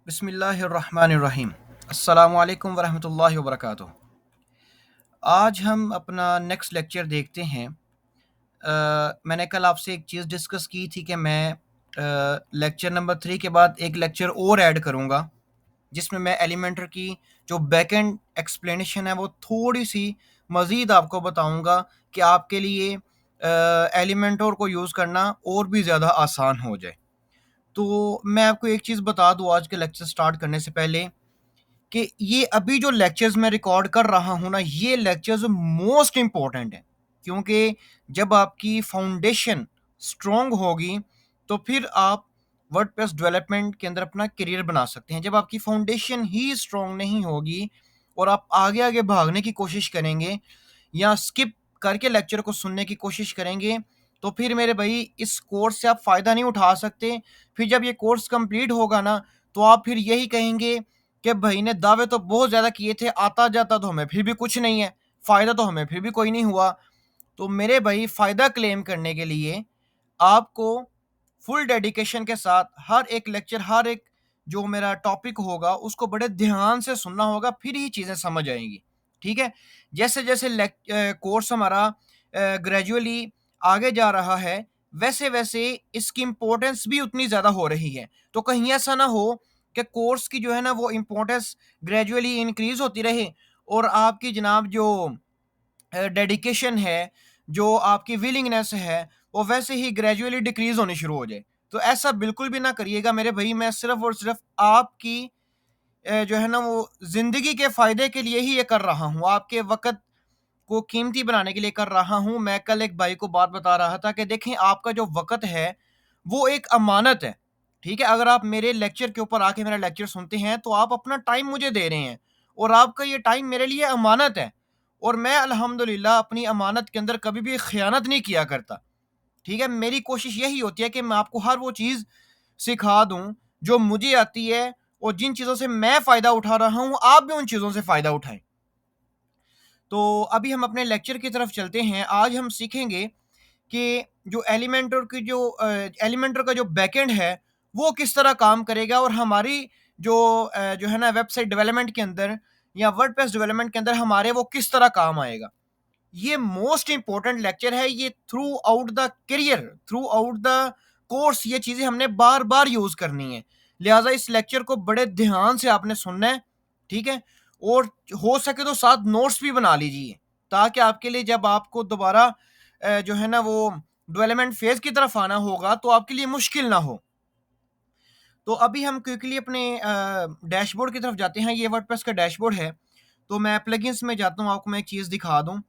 बिस्मिल्लाहिर्रहमानिर्रहीम। अस्सलामुअलैकुम वरहमतुल्लाहि वबरकातुहू। आज हम अपना नेक्स्ट लेक्चर देखते हैं। मैंने कल आपसे एक चीज़ डिस्कस की थी कि मैं लेक्चर नंबर 3 के बाद एक लेक्चर और ऐड करूँगा, जिसमें मैं एलिमेंटर की जो बैक एंड एक्सप्लेनेशन है वो थोड़ी-सी मज़ीद आपको बताऊँगा कि आपके लिए एलिमेंटर को यूज़ करना और भी ज़्यादा आसान हो जाए। तो मैं आपको एक चीज़ बता दूँ आज के लेक्चर स्टार्ट करने से पहले कि ये अभी जो लेक्चर्स मैं रिकॉर्ड कर रहा हूँ ना, ये लेक्चर्स मोस्ट इम्पोर्टेंट हैं, क्योंकि जब आपकी फाउंडेशन स्ट्रॉन्ग होगी, तो फिर आप वर्डप्रेस डेवलपमेंट के अंदर अपना करियर बना सकते हैं। जब आपकी फाउंडेशन ही स्ट्रॉन्ग नहीं होगी और आप आगे-आगे भागने की कोशिश करेंगे या स्किप करके लेक्चर को सुनने की कोशिश करेंगे, तो फिर मेरे भाई इस कोर्स से आप फ़ायदा नहीं उठा सकते। फिर जब ये कोर्स कंप्लीट होगा ना, तो आप फिर यही कहेंगे कि भाई ने दावे तो बहुत ज़्यादा किए थे, आता-जाता तो हमें फिर भी कुछ नहीं है, फ़ायदा तो हमें फिर भी कोई नहीं हुआ। तो मेरे भाई फ़ायदा क्लेम करने के लिए आपको फुल डेडिकेशन के साथ हर एक लेक्चर, हर एक जो मेरा टॉपिक होगा, उसको बड़े ध्यान से सुनना होगा, फिर ही चीज़ें समझ आएँगी। ठीक है? जैसे-जैसे कोर्स हमारा ग्रेजुअली आगे जा रहा है, वैसे-वैसे इसकी इम्पोर्टेंस भी उतनी ज़्यादा हो रही है। तो कहीं ऐसा ना हो कि कोर्स की जो है ना वो इम्पोर्टेंस ग्रेजुअली इंक्रीज़ होती रहे और आपकी जनाब जो डेडिकेशन है, जो आपकी विलिंगनेस है, वो वैसे ही ग्रेजुअली डिक्रीज़ होनी शुरू हो जाए। तो ऐसा बिल्कुल भी ना करिएगा मेरे भई, मैं सिर्फ़ और सिर्फ़ आपकी जो है ना वो ज़िंदगी के फ़ायदे के लिए ही ये कर रहा हूँ, आपके वक़्त को कीमती बनाने के लिए कर रहा हूँ। मैं कल एक भाई को बात बता रहा था कि देखें, आपका जो वक़्त है, वो एक अमानत है, ठीक है? अगर आप मेरे लेक्चर के ऊपर आके मेरा लेक्चर सुनते हैं, तो आप अपना टाइम मुझे दे रहे हैं और आपका ये टाइम मेरे लिए अमानत है और मैं अल्हम्दुलिल्लाह अपनी अमानत के अंदर कभी भी ख़यानत नहीं किया करता, ठीक है? मेरी कोशिश यही होती है कि मैं आपको हर वो चीज़ सिखा दूँ, जो मुझे आती है और जिन चीज़ों से मैं फ़ायदा उठा रहा हूँ, आप भी उन चीज़ों से फ़ायदा उठाएँ। तो अभी हम अपने लेक्चर की तरफ चलते हैं। आज हम सीखेंगे कि जो एलिमेंटर का जो बैकएंड है, वो किस तरह काम करेगा और हमारी जो है ना वेबसाइट डेवलपमेंट के अंदर या वर्डप्रेस डेवलपमेंट के अंदर हमारे वो किस तरह काम आएगा। ये मोस्ट इम्पोर्टेंट लेक्चर है। ये through out the career, through out the course ये चीज़ें हमने बार-बार यूज़ करनी है। लिहाज़ा इस लेक्चर को बड़े ध्यान से आपने सुनना है, ठीक है? और हो सके तो साथ नोट्स भी बना लीजिए, ताकि आपके लिए जब आपको दोबारा जो है ना वो डेवलपमेंट फेज़ की तरफ आना होगा, तो आपके लिए मुश्किल ना हो। तो अभी हम क्विकली अपने डैशबोर्ड की तरफ जाते हैं। ये वर्डप्रेस का डैशबोर्ड है। तो मैं प्लगइन्स में जाता हूँ, आपको मैं एक चीज़ दिखा दूँ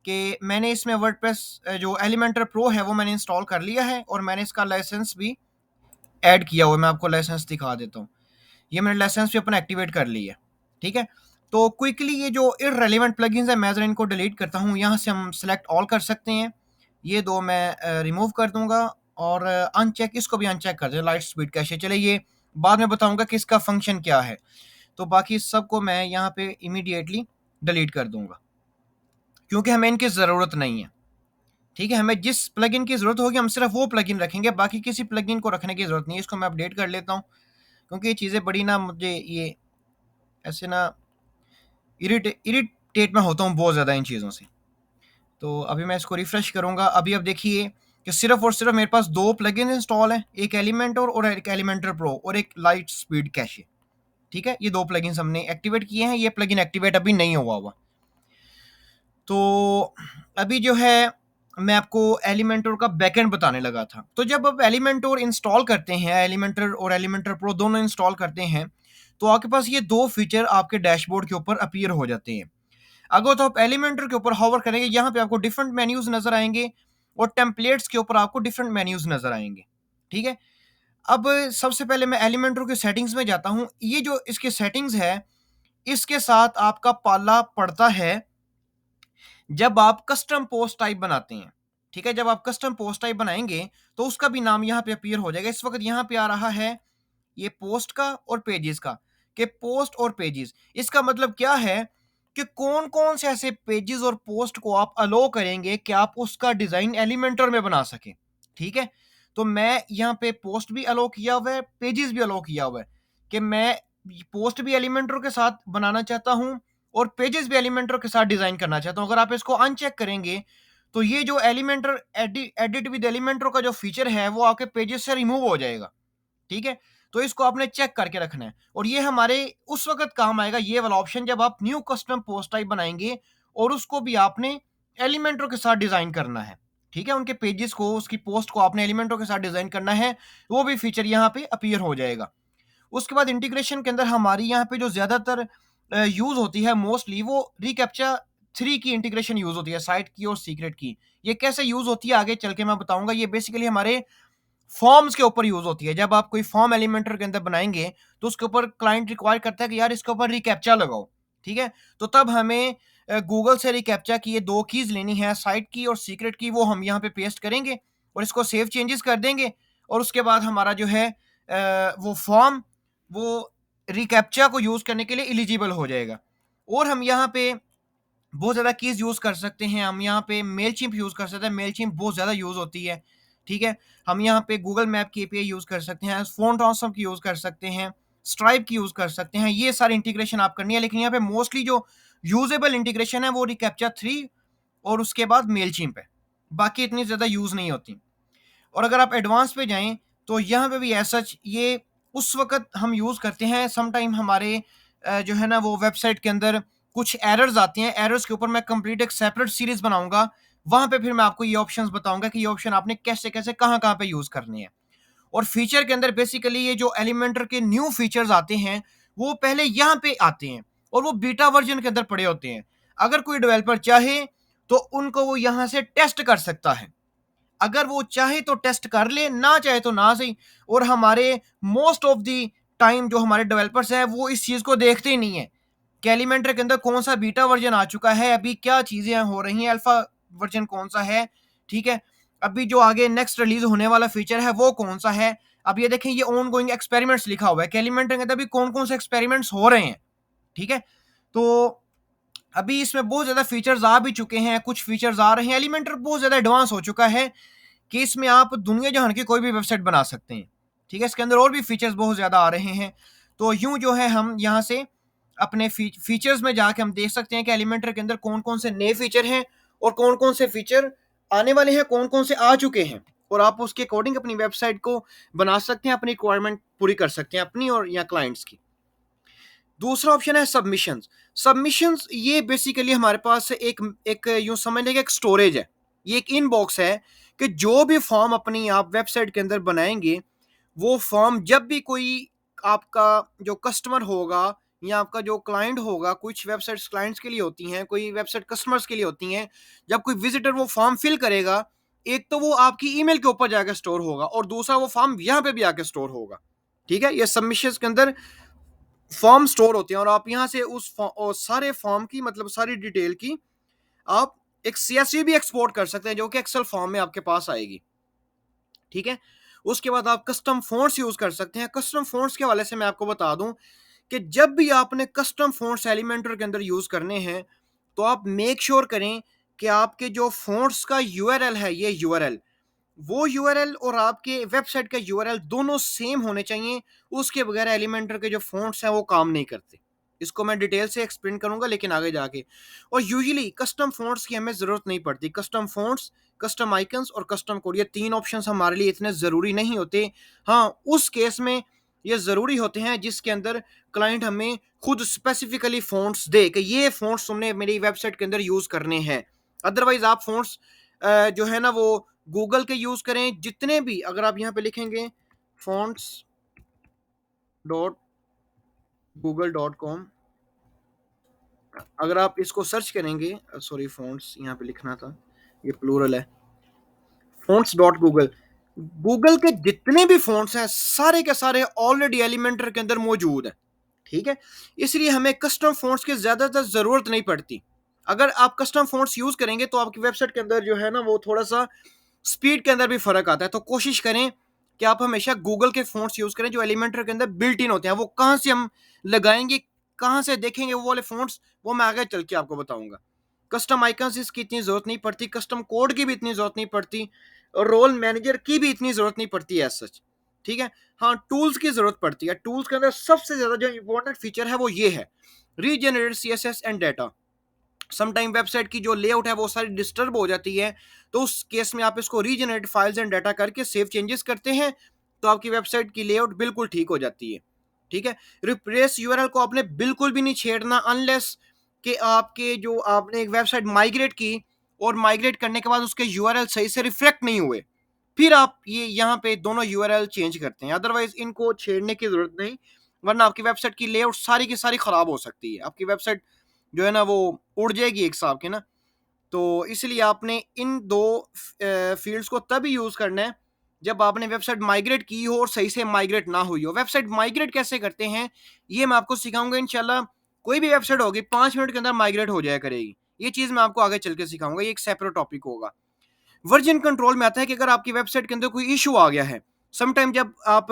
कि मैंने इसमें वर्डप्रेस जो एलिमेंटर प्रो है वो मैंने इंस्टॉल कर लिया है और मैंने इसका लाइसेंस भी ऐड किया हुआ है। मैं आपको लाइसेंस दिखा देता हूँ। ये मैंने लाइसेंस भी अपना एक्टिवेट कर लिया है, ठीक है? तो क्विकली ये जो इर्रेलेवेंट प्लगइन्स हैं, मैं ज़रा इनको डिलीट करता हूँ। यहाँ से हम सेलेक्ट ऑल कर सकते हैं। ये 2 मैं रिमूव कर दूँगा और अनचेक, इसको भी अनचेक कर दें, लाइट स्पीड कैशे। चलिए, ये बाद में बताऊँगा कि इसका फंक्शन क्या है। तो बाकी सबको मैं यहाँ पे इमीडिएटली डिलीट कर दूँगा, क्योंकि हमें इनकी ज़रूरत नहीं है, ठीक है? हमें जिस प्लगइन की ज़रूरत होगी हम सिर्फ़ वो प्लगइन रखेंगे, बाकी किसी प्लगइन को रखने की ज़रूरत नहीं है। इसको मैं अपडेट कर लेता हूँ, क्योंकि ये चीज़ें बड़ी ना मुझे ये ऐसे ना इरिटेट मैं होता हूँ बहुत ज़्यादा इन चीज़ों से। तो अभी मैं इसको रिफ्रेश करूँगा। अभी अब देखिए कि सिर्फ़ और सिर्फ़ मेरे पास 2 प्लगइन इंस्टॉल हैं, एक एलिमेंटर और एक एलिमेंटर प्रो और एक लाइट स्पीड कैशे, ठीक है? ये 2 प्लगइन्स हमने एक्टिवेट किए हैं, ये प्लगइन एक्टिवेट अभी नहीं हुआ हुआ। तो अभी जो है मैं आपको एलिमेंटर का बैकएंड बताने लगा था। तो जब आप एलिमेंटर इंस्टॉल करते हैं, एलिमेंटर और एलिमेंटर प्रो दोनों इंस्टॉल करते हैं, तो आपके पास ये 2 फीचर आपके डैशबोर्ड के ऊपर अपीयर हो जाते हैं। अगर तो आप एलिमेंटर के ऊपर होवर करेंगे, यहाँ पे आपको डिफरेंट मेन्यूज़ नज़र आएँगे और टेम्पलेट्स के ऊपर आपको डिफरेंट मेन्यूज़ नज़र आएँगे, ठीक है? अब सबसे पहले मैं एलिमेंटर के सेटिंग्स में जाता हूँ। ये जो इसके सेटिंग्स है, इसके साथ आपका पाला पड़ता है जब आप कस्टम पोस्ट टाइप बनाते हैं, ठीक है? जब आप कस्टम पोस्ट टाइप बनाएँगे, तो उसका भी नाम यहाँ पे अपीयर हो जाएगा। इस वक़्त यहाँ पे आ रहा है ये पोस्ट का और पेजेस का, कि पोस्ट और पेजेस। इसका मतलब क्या है कि कौन-कौन से ऐसे पेजेस और पोस्ट को आप अलाउ करेंगे कि आप उसका डिज़ाइन एलिमेंटर में बना सकें, ठीक है? तो मैं यहाँ पे पोस्ट भी अलाउ किया हुआ है, पेजेस भी अलाउ किया हुआ है कि मैं पोस्ट भी एलिमेंटर के साथ बनाना चाहता हूँ और पेजेस भी एलिमेंटर के साथ डिज़ाइन करना चाहता हूँ। अगर आप इसको अनचेक करेंगे तो ये जो एलिमेंटर एडिट विद एलिमेंटर का जो फीचर है वो आपके पेजेस से रिमूव हो जाएगा। ठीक है, तो इसको आपने चेक करके रखना है और ये हमारे उस वक्त काम आएगा ये वाला ऑप्शन जब आप न्यू कस्टम पोस्ट टाइप बनाएंगे और उसको भी आपने एलिमेंटर के साथ डिजाइन करना है। ठीक है, उनके पेजेस को उसकी पोस्ट को आपने एलिमेंटर के साथ डिजाइन करना है, वो भी फीचर यहाँ पे अपीयर हो जाएगा। उसके बाद इंटीग्रेशन के अंदर हमारी यहाँ पे जो ज्यादातर यूज होती है मोस्टली वो रिकैप्चा 3 की इंटीग्रेशन यूज होती है, साइट की और सीक्रेट की। ये कैसे यूज होती है आगे चल के मैं बताऊंगा। ये बेसिकली हमारे फॉर्म्स के ऊपर यूज होती है। जब आप कोई फॉर्म एलिमेंटर के अंदर बनाएंगे तो उसके ऊपर क्लाइंट रिक्वायर करता है कि यार इसके ऊपर रिकैप्चा लगाओ। ठीक है, तो तब हमें गूगल से रिकैप्चा की ये 2 कीज लेनी है, साइट की और सीक्रेट की, वो हम यहाँ पे पेस्ट करेंगे और इसको सेव चेंजेस कर देंगे और उसके बाद हमारा जो है वो फॉर्म वो रिकैप्चा को यूज करने के लिए एलिजिबल हो जाएगा। और हम यहाँ पे बहुत ज़्यादा कीज़ यूज़ कर सकते हैं। हम यहाँ पे मेलचिम्प यूज़ कर सकते हैं, मेलचिम्प बहुत ज़्यादा यूज़ होती है। ठीक है, हम यहाँ पे गूगल मैप की एपीआई यूज़ कर सकते हैं, फ़ोन ट्रांसफर की यूज़ कर सकते हैं, स्ट्राइप की यूज़ कर सकते हैं। ये सारी इंटीग्रेशन आप करनी है, लेकिन यहाँ पे मोस्टली जो यूजेबल इंटीग्रेशन है वो रिकैप्चा 3 और उसके बाद मेलचिम्प है। बाकी इतनी ज़्यादा यूज़ नहीं होती। और अगर आप एडवांस पे जाएँ तो यहाँ पे भी एज़ सच ये उस वक़्त हम यूज़ करते हैं, सम टाइम हमारे जो है ना वो वेबसाइट के अंदर कुछ एरर्स आती हैं। एरर्स के ऊपर मैं कंप्लीट एक सेपरेट सीरीज़ बनाऊँगा। वहाँ पे फिर मैं आपको ये ऑप्शंस बताऊँगा कि ये ऑप्शन आपने कैसे-कैसे, कहाँ-कहाँ पे यूज़ करने हैं। और फीचर के अंदर बेसिकली ये जो एलिमेंटर के न्यू फीचर्स आते हैं, वो पहले यहाँ पे आते हैं और वो बीटा वर्ज़न के अंदर पड़े होते हैं। अगर कोई डेवलपर चाहे तो उनको वो यहाँ से टेस्ट कर सकता है। अगर वो चाहे तो टेस्ट कर ले, ना चाहे तो ना सही। और हमारे मोस्ट ऑफ द टाइम जो हमारे डेवलपर्स हैं वो इस चीज़ को देखते ही नहीं है कि एलिमेंटर के अंदर कौन सा बीटा वर्जन आ चुका है, अभी क्या चीज़ें हो रही हैं, अल्फा वर्जन कौन सा है। ठीक है, अभी जो आगे नेक्स्ट रिलीज होने वाला फीचर है वो कौन सा है। अब ये देखें, ये ऑन गोइंग एक्सपेरिमेंट्स लिखा हुआ है कि एलिमेंटर के अंदर अभी कौन कौन से एक्सपेरिमेंट्स हो रहे हैं। ठीक है, तो अभी इसमें बहुत ज़्यादा फीचर्स आ भी चुके हैं, कुछ फीचर्स आ रहे हैं। एलिमेंटर बहुत ज़्यादा एडवांस हो चुका है कि इसमें आप दुनिया जहान की कोई भी वेबसाइट बना सकते हैं। ठीक है, इसके अंदर और भी फीचर्स बहुत ज़्यादा आ रहे हैं। तो यूँ जो है हम यहाँ से अपने फीचर्स में जाके हम देख सकते हैं कि एलिमेंटर के अंदर कौन-कौन से नए फीचर हैं और कौन-कौन से फीचर आने वाले हैं, कौन-कौन से आ चुके हैं। और आप उसके अकॉर्डिंग अपनी वेबसाइट को बना सकते हैं, अपनी रिक्वायरमेंट पूरी कर सकते हैं अपनी और या क्लाइंट्स की। दूसरा ऑप्शन है सबमिशंस। सबमिशंस ये बेसिकली हमारे पास एक एक यूँ समझ लेंगे एक स्टोरेज है। ये एक इनबॉक्स है कि जो भी फॉर्म अपनी आप वेबसाइट के अंदर बनाएँगे, वो फॉर्म जब भी कोई आपका जो कस्टमर होगा या आपका जो क्लाइंट होगा, कुछ वेबसाइट्स क्लाइंट्स के लिए होती हैं, कोई वेबसाइट कस्टमर्स के लिए होती हैं। जब कोई विज़िटर वो फॉर्म फिल करेगा, एक तो वो आपकी ईमेल के ऊपर जाकर स्टोर होगा और दूसरा वो फॉर्म यहाँ पे भी आके स्टोर होगा। ठीक है? ये सबमिशंस के अंदर फॉर्म स्टोर होते हैं और आप यहाँ से सारे फॉर्म की मतलब सारी डिटेल की आप एक सीएसवी भी एक्सपोर्ट कर सकते हैं जो कि एक्सेल फॉर्म में आपके पास आएगी। ठीक है, उसके बाद आप कस्टम फ़ॉन्ट्स यूज़ कर सकते हैं। कस्टम फ़ॉन्ट्स के हवाले से मैं आपको बता दूं कि जब भी आपने कस्टम फ़ॉन्ट्स एलिमेंटर के अंदर यूज़ करने हैं तो आप मेक श्योर करें कि आपके जो फ़ॉन्ट्स का यूआरएल है, ये यूआरएल वो यूआरएल और आपके वेबसाइट का यूआरएल दोनों सेम होने चाहिए। उसके बगैर एलिमेंटर के जो फ़ॉन्ट्स हैं वो काम नहीं करते। इसको मैं डिटेल से एक्सप्लेन करूंगा लेकिन आगे जाके। और यूजुअली कस्टम फ़ॉन्ट्स की हमें ज़रूरत नहीं पड़ती। कस्टम फ़ॉन्ट्स, कस्टम आइकन्स और कस्टम कोड, ये 3 ऑप्शंस हमारे लिए इतने ज़रूरी नहीं होते। हाँ, उस केस में ये ज़रूरी होते हैं जिसके अंदर क्लाइंट हमें खुद स्पेसिफिकली फ़ॉन्ट्स दे कि ये फ़ॉन्ट्स तुमने मेरी वेबसाइट के अंदर यूज़ करने हैं। अदरवाइज़ आप फ़ॉन्ट्स जो है ना वो गूगल के यूज़ करें, जितने भी अगर आप यहाँ पे लिखेंगे fonts dot Google dot com, अगर आप इसको सर्च करेंगे, सॉरी fonts यहाँ पे लिखना था, ये प्लूरल है, fonts डॉट गूगल, गूगल के जितने भी fonts हैं सारे के सारे ऑलरेडी एलिमेंटर के अंदर मौजूद है। ठीक है, इसलिए हमें कस्टम fonts की ज़्यादातर ज़रूरत नहीं पड़ती। अगर आप कस्टम fonts यूज़ करेंगे तो आपकी वेबसाइट के अंदर जो है ना वो थोड़ा सा स्पीड के अंदर भी फ़र्क आता है। तो कोशिश करें कि आप हमेशा गूगल के फ़ॉन्ट्स यूज़ करें जो एलिमेंटर के अंदर बिल्ट इन होते हैं। वो कहाँ से हम लगाएँगे, कहाँ से देखेंगे वो वाले फ़ॉन्ट्स, वो मैं आगे चल के आपको बताऊँगा। कस्टम आइकन्स इसकी इतनी ज़रूरत नहीं पड़ती, कस्टम कोड की भी इतनी ज़रूरत नहीं पड़ती और रोल मैनेजर की भी इतनी ज़रूरत नहीं पड़ती एज़ सच। ठीक है। हाँ, टूल्स की जरूरत पड़ती है। टूल्स के अंदर सबसे ज्यादा जो इंपॉर्टेंट फीचर है वो ये है, regenerated CSS and data. Sometime website की जो लेआउट है वो सारी डिस्टर्ब हो जाती है, तो उस केस में आप इसको रीजनरेट फाइल्स एंड डाटा करके सेव चेंजेस करते हैं, तो आपकी वेबसाइट की लेआउट बिल्कुल ठीक हो जाती है। ठीक है। रिप्लेस यूआरएल को आपने बिल्कुल भी नहीं छेड़ना, अनलेस कि आपके जो आपने एक वेबसाइट माइग्रेट की और माइग्रेट करने के बाद उसके यूआरएल सही से रिफ्लेक्ट नहीं हुए, फिर आप ये यहाँ पे दोनों यूआरएल चेंज करते हैं। अदरवाइज इनको छेड़ने की जरूरत नहीं, वरना आपकी वेबसाइट की लेआउट सारी की सारी खराब हो सकती है, आपकी वेबसाइट जो है ना वो उड़ जाएगी एक हिसाब की ना। तो इसलिए आपने इन दो फील्ड्स को तभी यूज करना है जब आपने वेबसाइट माइग्रेट की हो और सही से माइग्रेट ना हुई हो। वेबसाइट माइग्रेट कैसे करते हैं ये मैं आपको सिखाऊंगा इंशाल्लाह। कोई भी वेबसाइट होगी 5 मिनट के अंदर माइग्रेट हो जाया करेगी, ये चीज मैं आपको आगे चल के सिखाऊंगा, ये एक सेपरेट टॉपिक होगा। वर्जन कंट्रोल में आता है कि अगर आपकी वेबसाइट के अंदर कोई इशू आ गया है, समटाइम जब आप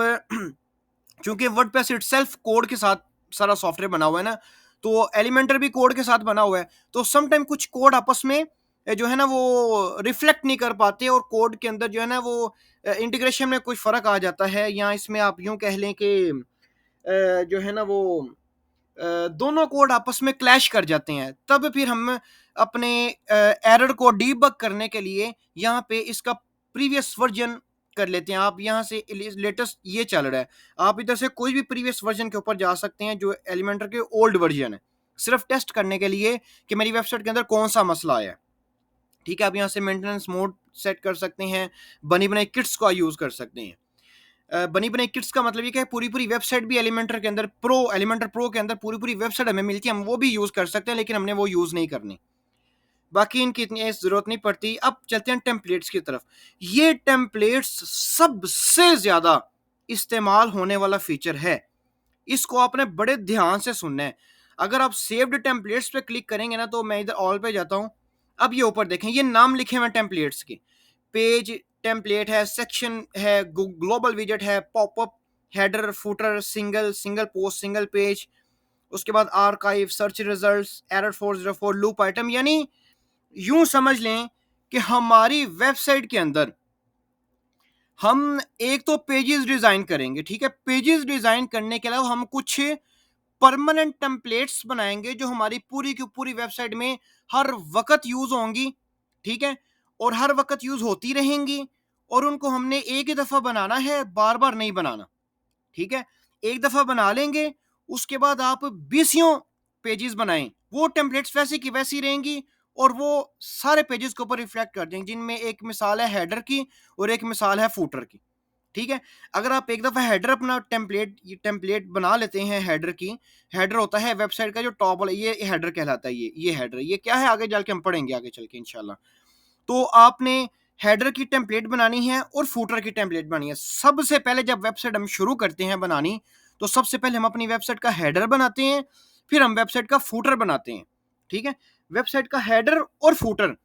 चूंकि वर्डप्रेस इटसेल्फ कोड के साथ सारा सॉफ्टवेयर बना हुआ है ना, तो एलिमेंटर भी कोड के साथ बना हुआ है, तो समटाइम कुछ कोड आपस में जो है ना वो रिफ्लेक्ट नहीं कर पाते, और कोड के अंदर जो है ना वो इंटीग्रेशन में कुछ फर्क आ जाता है, या इसमें आप यूं कह लें कि जो है ना वो दोनों कोड आपस में क्लैश कर जाते हैं। तब फिर हम अपने एरर को डीबग करने के लिए यहाँ पे इसका प्रीवियस वर्जन कर लेते हैं। आप यहाँ से लेटेस्ट ये चल रहा है, आप इधर से कोई भी प्रीवियस वर्जन के ऊपर जा सकते हैं जो एलिमेंटर के ओल्ड वर्जन है, सिर्फ टेस्ट करने के लिए कि मेरी वेबसाइट के अंदर कौन सा मसला आया है। ठीक है। आप यहाँ से मेंटेनेंस मोड सेट कर सकते हैं, बनी बनाई किट्स का यूज कर सकते हैं। बनी बनाई किट्स का मतलब ये कि पूरी पूरी वेबसाइट भी एलिमेंटर के अंदर एलिमेंटर प्रो के अंदर पूरी पूरी वेबसाइट हमें मिलती है, हम वो भी यूज कर सकते हैं, लेकिन हमने वो यूज नहीं करनी, बाकी इनकी इतनी जरूरत नहीं पड़ती। अब चलते हैं टेम्पलेट्स की तरफ। ये टेम्पलेट्स सबसे ज्यादा इस्तेमाल होने वाला फीचर है, इसको आपने बड़े ध्यान से सुनना है। अगर आप सेव्ड टेम्पलेट्स पे क्लिक करेंगे ना, तो मैं इधर ऑल पे जाता हूं। अब ये ऊपर देखें, ये नाम लिखे हुए टेम्पलेट्स के, पेज टेम्पलेट है, सेक्शन है, ग्लोबल विजेट है, popup, header, footer, single, single post, single page, उसके बाद archive, search results, error 404, loop item. यानी यूं समझ लें कि हमारी वेबसाइट के अंदर हम एक तो पेजेस डिजाइन करेंगे, ठीक है, पेजेस डिजाइन करने के अलावा हम कुछ परमानेंट टेम्पलेट्स बनाएंगे जो हमारी पूरी की पूरी वेबसाइट में हर वक्त यूज होंगी। ठीक है। और हर वक्त यूज होती रहेंगी, और उनको हमने एक ही दफा बनाना है, बार बार नहीं बनाना। ठीक है। एक दफा बना लेंगे, उसके बाद आप बीसियों पेजेस बनाएं, वो टेम्पलेट्स वैसी की वैसी रहेंगी, और वो सारे पेजेस के ऊपर रिफ्लेक्ट कर देंगे, जिनमें एक मिसाल है हेडर की और एक मिसाल है फूटर की। ठीक है। अगर आप एक दफा हेडर अपना टेम्पलेट बना लेते हैं, हेडर की, हेडर होता है वेबसाइट का जो टॉप वाला, ये हेडर कहलाता है। ये हेडर, ये क्या है आगे चल के हम पढ़ेंगे आगे चल के इंशाल्लाह। तो आपने हेडर की टेम्पलेट बनानी है और फूटर की टेम्पलेट बनानी है। सबसे पहले जब वेबसाइट हम शुरू करते हैं बनानी, तो सबसे पहले हम अपनी वेबसाइट का हेडर बनाते हैं, फिर हम वेबसाइट का फूटर बनाते हैं। ठीक है। वेबसाइट का हेडर और फूटर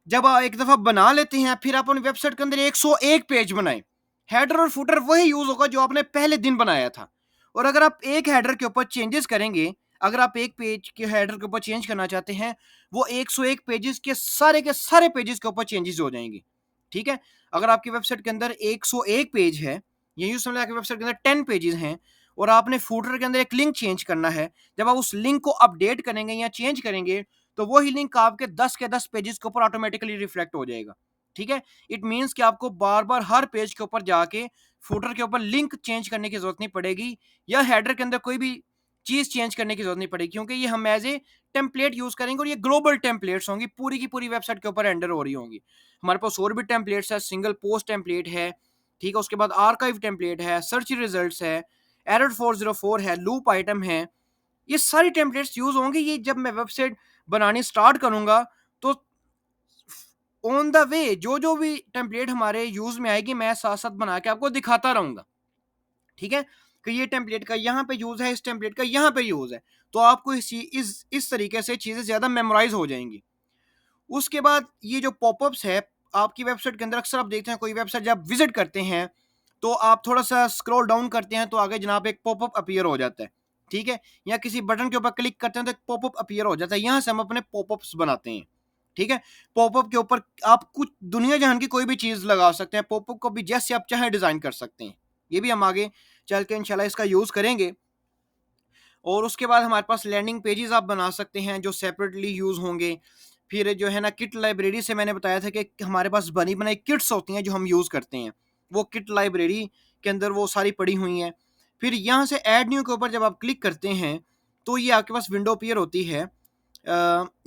जब आप एक दफा बना लेते हैं, फिर आप अपनी वेबसाइट के अंदर 101 पेज बनाए, हेडर और फुटर वही यूज होगा जो आपने पहले दिन बनाया था। और अगर आप एक हेडर के ऊपर चेंजेस करेंगे, अगर आप एक पेज के हेडर के ऊपर चेंज करना चाहते हैं, वो 101 पेजेस के सारे पेजेस के ऊपर चेंजेस हो जाएंगे। ठीक है। अगर आपकी वेबसाइट के अंदर 101 पेज है, ये यूज समझ, आपकी वेबसाइट के अंदर 10 पेजेस हैं, और आपने फूटर के अंदर एक लिंक चेंज करना है, जब आप उस लिंक को अपडेट करेंगे या चेंज करेंगे, तो वही लिंक आपके 10 के 10 पेजेस के ऊपर ऑटोमेटिकली रिफ्लेक्ट हो जाएगा। ठीक है। इट मींस कि आपको बार बार हर पेज के ऊपर जाके फुटर के ऊपर लिंक चेंज करने की जरूरत नहीं पड़ेगी, या हेडर के अंदर कोई भी चीज चेंज करने की जरूरत नहीं पड़ेगी, क्योंकि ये हम एज ए टेम्पलेट यूज करेंगे, और ये ग्लोबल टेम्पलेट्स होंगी, पूरी की पूरी वेबसाइट के ऊपर रेंडर हो रही होंगी। हमारे पास और भी टेम्पलेट्स है, सिंगल पोस्ट टेम्पलेट है, ठीक है, उसके बाद आर्काइव टेम्पलेट है, सर्च रिजल्ट्स है, एरर 404 है, लूप आइटम है। ये सारी टेम्पलेट्स यूज होंगे। ये जब मैं वेबसाइट बनानी स्टार्ट करूंगा, तो ऑन द वे जो जो भी टेम्पलेट हमारे यूज में आएगी, मैं साथ साथ बना के आपको दिखाता रहूंगा। ठीक है। कि ये टेम्पलेट का यहाँ पे यूज है, इस टेम्पलेट का यहाँ पे यूज है, तो आपको इस तरीके से चीजें ज्यादा मेमोराइज हो जाएंगी। उसके बाद ये जो पॉपअप्स है आपकी वेबसाइट के अंदर, अक्सर आप देखते हैं कोई वेबसाइट जब विजिट करते हैं, तो आप थोड़ा सा स्क्रॉल डाउन करते हैं, तो आगे जनाब एक पॉपअप अपीयर हो जाता है। ठीक है। या किसी बटन के ऊपर क्लिक करते हैं तो एक पॉपअप अपीयर हो जाता है, यहाँ से हम अपने पॉपअप्स बनाते हैं। ठीक है। पॉपअप के ऊपर आप कुछ दुनिया जहान की कोई भी चीज़ लगा सकते हैं, पॉपअप को भी जैसे आप चाहें डिज़ाइन कर सकते हैं। ये भी हम आगे चल के इंशाल्लाह इसका यूज़ करेंगे। और उसके बाद हमारे पास लैंडिंग पेजेस आप बना सकते हैं जो सेपरेटली यूज़ होंगे। फिर जो है ना किट लाइब्रेरी से मैंने बताया था कि हमारे पास बनी बनाई किट्स होती हैं जो हम यूज़ करते हैं, वो किट लाइब्रेरी के अंदर वो सारी पड़ी हुई हैं। फिर यहाँ से ऐड न्यू के ऊपर जब आप क्लिक करते हैं तो ये आपके पास विंडो अपीयर होती है,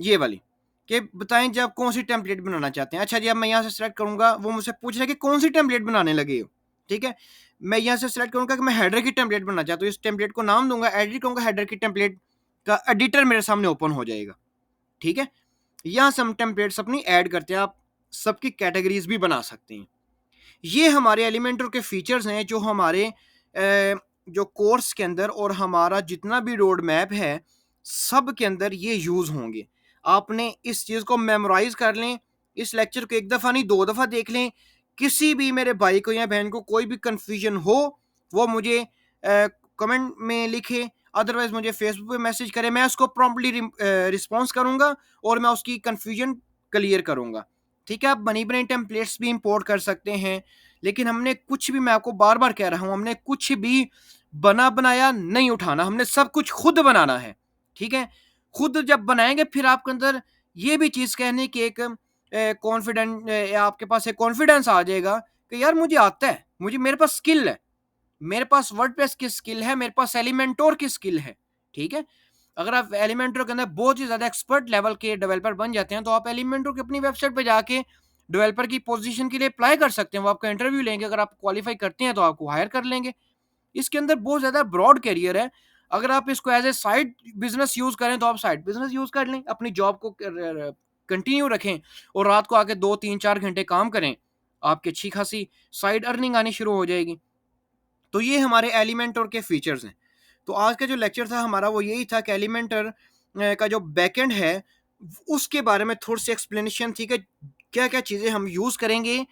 ये वाली, कि बताएं जब कौन सी टेम्पलेट बनाना चाहते हैं। अच्छा जी, अब मैं यहाँ से सेलेक्ट करूँगा, वो मुझसे पूछ रहा है कि कौन सी टेम्पलेट बनाने लगे हो। ठीक है, मैं यहाँ से सेलेक्ट करूँगा कि मैं हेडर की टेम्पलेट बनाना चाहता हूँ। इस टेम्पलेट को नाम दूंगा, एडिट करूँगा, हेडर की टेम्पलेट का एडिटर मेरे सामने ओपन हो जाएगा। ठीक है, यहाँ से हम टेम्पलेट्स अपनी ऐड करते हैं, आप सबकी कैटेगरीज भी बना सकते हैं। ये हमारे एलिमेंटर के फीचर्स हैं जो हमारे जो कोर्स के अंदर और हमारा जितना भी रोड मैप है सब के अंदर ये यूज़ होंगे। आपने इस चीज़ को मेमोराइज कर लें, इस लेक्चर को एक दफ़ा नहीं 2 दफ़ा देख लें। किसी भी मेरे भाई को या बहन को कोई भी कन्फ्यूजन हो वो मुझे कमेंट में लिखे, अदरवाइज मुझे फेसबुक पे मैसेज करें, मैं उसको प्रॉम्प्टली रिस्पॉन्स करूँगा और मैं उसकी कन्फ्यूजन क्लियर करूँगा। ठीक है, आप बनी बनाई टेम्पलेट्स भी इंपोर्ट कर सकते हैं, लेकिन हमने कुछ भी, मैं आपको बार बार कह रहा हूँ, हमने कुछ भी बना बनाया नहीं उठाना, हमने सब कुछ खुद बनाना है। ठीक है, खुद जब बनाएंगे फिर आपके अंदर ये भी चीज़ कहने की एक कॉन्फिडेंट, आपके पास एक कॉन्फिडेंस आ जाएगा कि यार मुझे आता है, मुझे मेरे पास स्किल है, मेरे पास वर्डप्रेस की स्किल है, मेरे पास एलिमेंटोर की स्किल है। ठीक है, अगर आप एलिमेंटोर के अंदर बहुत ही ज़्यादा एक्सपर्ट लेवल के डेवलपर बन जाते हैं तो आप एलिमेंटोर की अपनी वेबसाइट पे जाके डेवलपर की पोजीशन के लिए अप्लाई कर सकते हैं। वो आपका इंटरव्यू लेंगे, अगर आप क्वालिफाई करते हैं तो आपको हायर कर लेंगे। इसके अंदर बहुत ज़्यादा ब्रॉड करियर है। अगर आप इसको as a side business use करें तो आप साइड बिजनेस यूज़ कर लें, अपनी जॉब को कंटिन्यू रखें और रात को आके 2 3 4 घंटे काम करें, आपकी अच्छी खासी साइड अर्निंग आनी शुरू हो जाएगी। तो ये हमारे एलिमेंटर के फीचर्स हैं। तो आज का जो लेक्चर था हमारा वो यही था कि एलिमेंटर का जो बैकएंड है उसके बारे में थोड़ी सी एक्सप्लेनेशन थी कि क्या क्या चीज़ें हम यूज़ करेंगे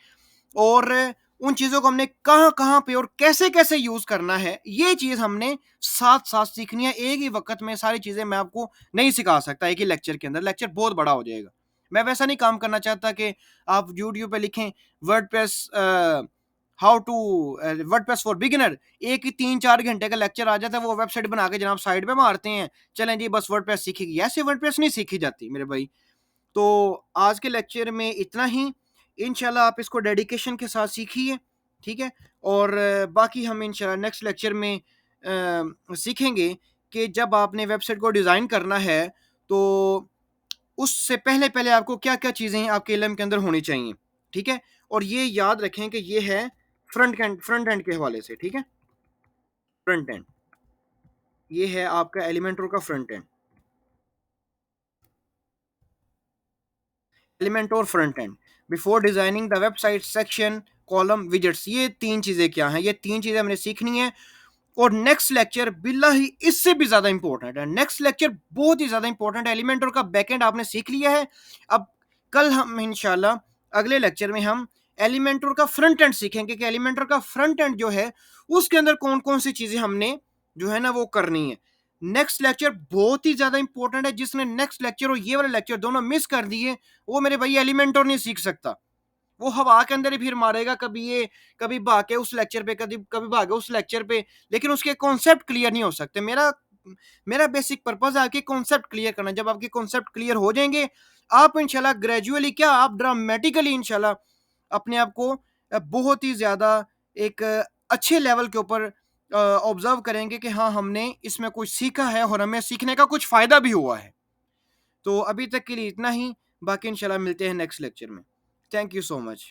और उन चीज़ों को हमने कहाँ कहाँ पे और कैसे कैसे यूज़ करना है, ये चीज़ हमने साथ साथ सीखनी है। एक ही वक्त में सारी चीज़ें मैं आपको नहीं सिखा सकता एक ही लेक्चर के अंदर, लेक्चर बहुत बड़ा हो जाएगा। मैं वैसा नहीं काम करना चाहता कि आप यूट्यूब पे लिखें WordPress how to WordPress for beginner, एक ही 3 4 घंटे का लेक्चर आ जाता है, वो वेबसाइट बना के जनाब साइड पे मारते हैं, चलें जी बस वर्डप्रेस सीखेगी। ऐसे वर्डप्रेस नहीं सीखी जाती मेरे भाई। तो आज के लेक्चर में इतना ही, इंशाल्लाह आप इसको डेडिकेशन के साथ सीखिए। ठीक है, और बाकी हम इंशाल्लाह नेक्स्ट लेक्चर में सीखेंगे कि जब आपने वेबसाइट को डिज़ाइन करना है तो उससे पहले पहले आपको क्या क्या चीज़ें आपके इल्म के अंदर होनी चाहिए। ठीक है, और ये याद रखें कि ये है फ्रंट एंड के हवाले से। ठीक है, फ्रंट एंड, ये है आपका एलिमेंटर का फ्रंट एंड, एलिमेंट और front end before designing the website section column widgets. ये 3 चीज़ें क्या हैं, ये 3 चीज़ें हमने सीखनी है। और नेक्स्ट लेक्चर बिल्ला ही इससे भी ज़्यादा इंपॉर्टेंट है, नेक्स्ट लेक्चर बहुत ही ज़्यादा इंपॉर्टेंट है। एलिमेंटर का बैकएंड आपने सीख लिया है, अब कल हम इंशाल्लाह अगले लेक्चर में हम एलिमेंटर का फ्रंट एंड सीखेंगे कि एलिमेंटर का फ्रंट एंड जो है उसके अंदर कौन कौन सी चीज़ें हमने जो है ना वो करनी है। नेक्स्ट लेक्चर बहुत ही ज़्यादा इंपॉर्टेंट है, जिसने नेक्स्ट लेक्चर और ये वाला लेक्चर दोनों मिस कर दिए वो मेरे भाई एलिमेंटर नहीं सीख सकता। वो हवा के अंदर ही फिर मारेगा, कभी ये कभी भागे उस लेक्चर पे, कभी कभी भागे उस लेक्चर पे, लेकिन उसके कॉन्सेप्ट क्लियर नहीं हो सकते। मेरा मेरा बेसिक पर्पज है आपके कॉन्सेप्ट क्लियर करना। जब आपके कॉन्सेप्ट क्लियर हो जाएंगे आप इंशाल्लाह ग्रेजुअली क्या आप ड्रामेटिकली इंशाल्लाह अपने आप को बहुत ही ज़्यादा एक अच्छे लेवल के ऊपर ऑब्जर्व करेंगे कि हाँ हमने इसमें कुछ सीखा है और हमें सीखने का कुछ फ़ायदा भी हुआ है। तो अभी तक के लिए इतना ही, बाकी इंशाल्लाह मिलते हैं नेक्स्ट लेक्चर में। Thank you so much.